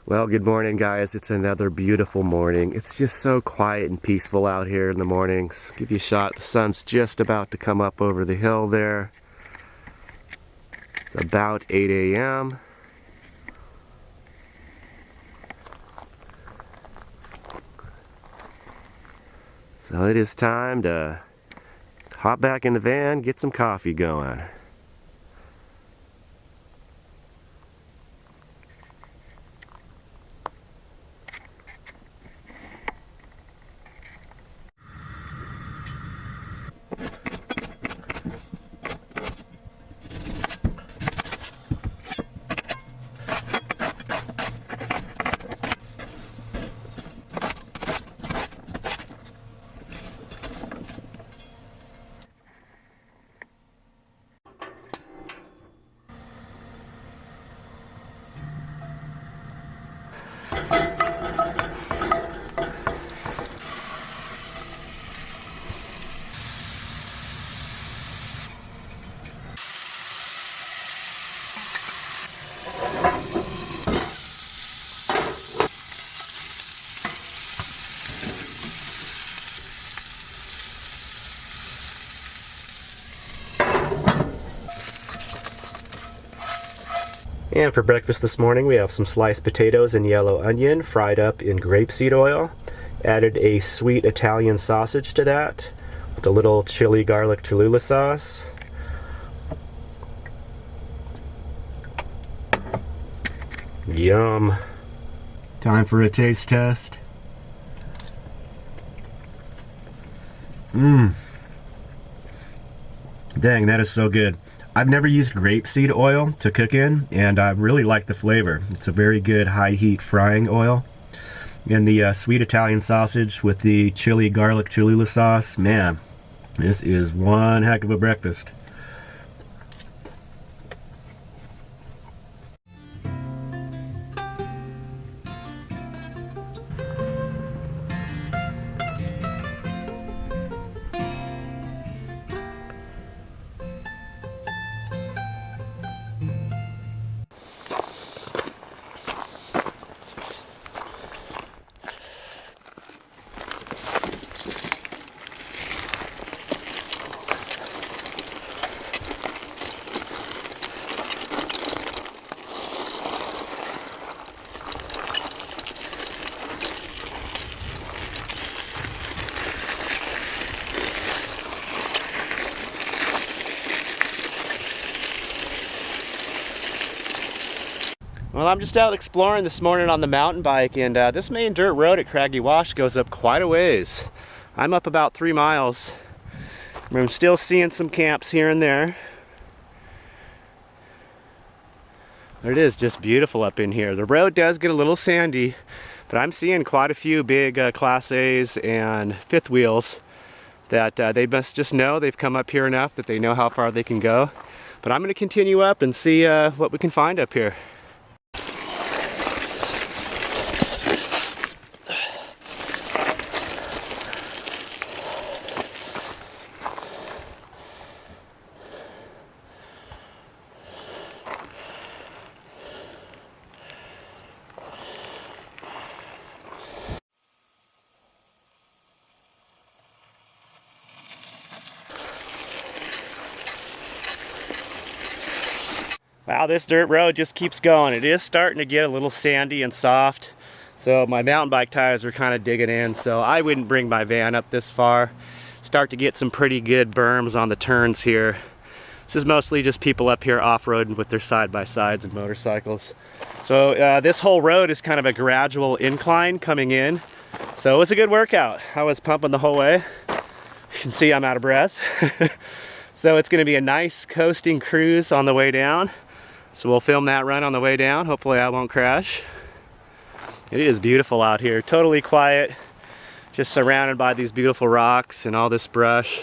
Well, good morning, guys. It's another beautiful morning. It's just so quiet and peaceful out here in the mornings. Give you a shot. The sun's just about to come up over the hill there. It's about 8 a.m. So it is time to hop back in the van, get some coffee going. And for breakfast this morning, we have some sliced potatoes and yellow onion fried up in grapeseed oil. Added a sweet Italian sausage to that with a little chili garlic Cholula sauce. Yum. Time for a taste test. Dang, that is so good. I've never used grapeseed oil to cook in, and I really like the flavor. It's a very good high heat frying oil. And the sweet Italian sausage with the chili garlic Cholula sauce, man, this is one heck of a breakfast. Well, I'm just out exploring this morning on the mountain bike, and this main dirt road at Craggy Wash goes up quite a ways. I'm up about 3 miles. I'm still seeing some camps here and there. It is just beautiful up in here. The road does get a little sandy, but I'm seeing quite a few big Class A's and fifth wheels that they must just know they've come up here enough that they know how far they can go. But I'm going to continue up and see what we can find up here. Wow, this dirt road just keeps going. It is starting to get a little sandy and soft, so my mountain bike tires are kind of digging in, so I wouldn't bring my van up this far. Start to get some pretty good berms on the turns here. This is mostly just people up here off-roading with their side-by-sides and motorcycles. So this whole road is kind of a gradual incline coming in, so it was a good workout. I was pumping the whole way. You can see I'm out of breath. So it's going to be a nice coasting cruise on the way down. So we'll film that run on the way down. Hopefully I won't crash. It is beautiful out here, totally quiet, just surrounded by these beautiful rocks and all this brush.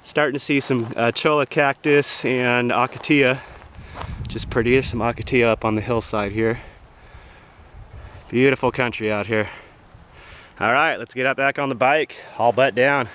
Starting to see some cholla cactus and acacia, which is pretty. There's some acacia up on the hillside here. Beautiful country out here. All right, let's get up back on the bike, all butt down.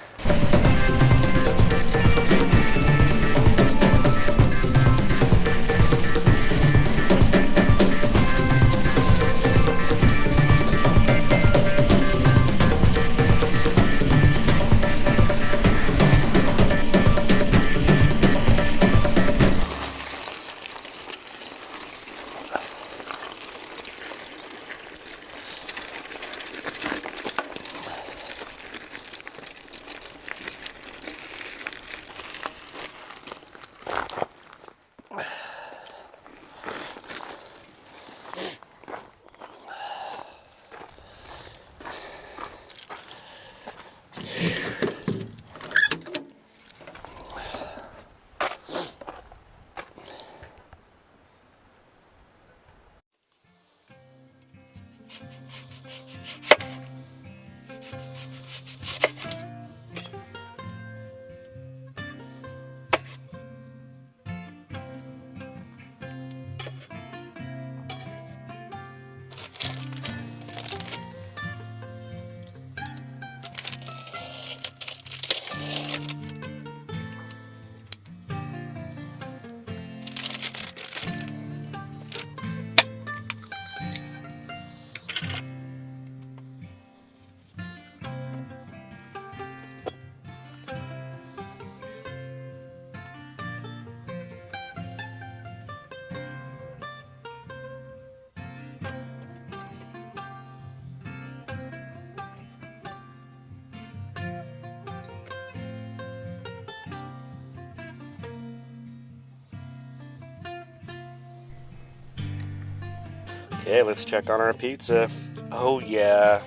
Okay, let's check on our pizza. Oh yeah,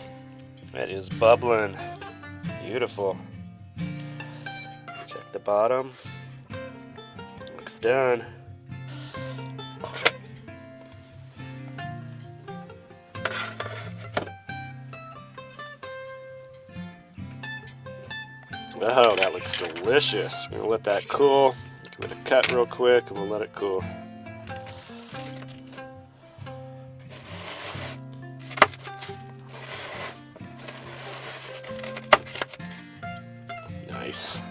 that is bubbling. Beautiful. Check the bottom. Looks done. Oh, that looks delicious. We're gonna let that cool. Give it a cut real quick and we'll let it cool. Nice.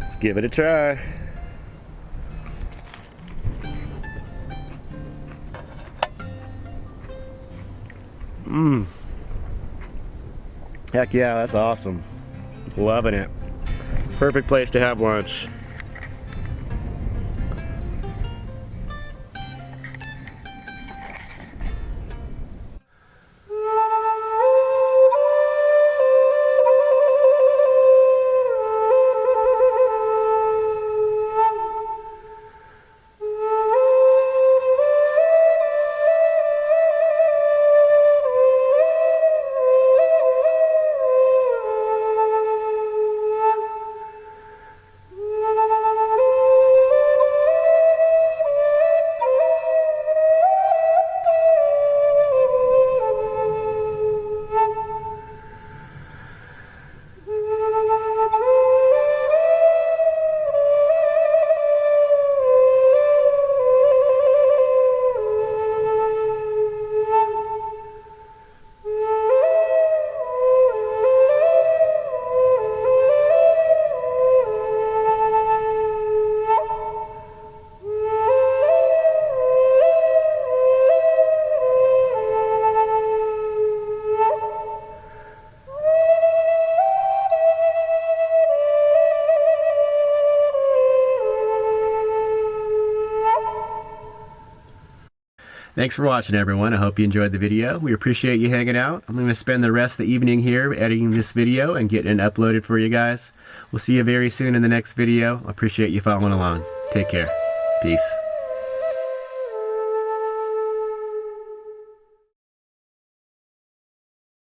Let's give it a try. Heck yeah, that's awesome. Loving it. Perfect place to have lunch. Thanks for watching, everyone. I hope you enjoyed the video. We appreciate you hanging out. I'm going to spend the rest of the evening here editing this video and getting it uploaded for you guys. We'll see you very soon in the next video. I appreciate you following along. Take care. Peace.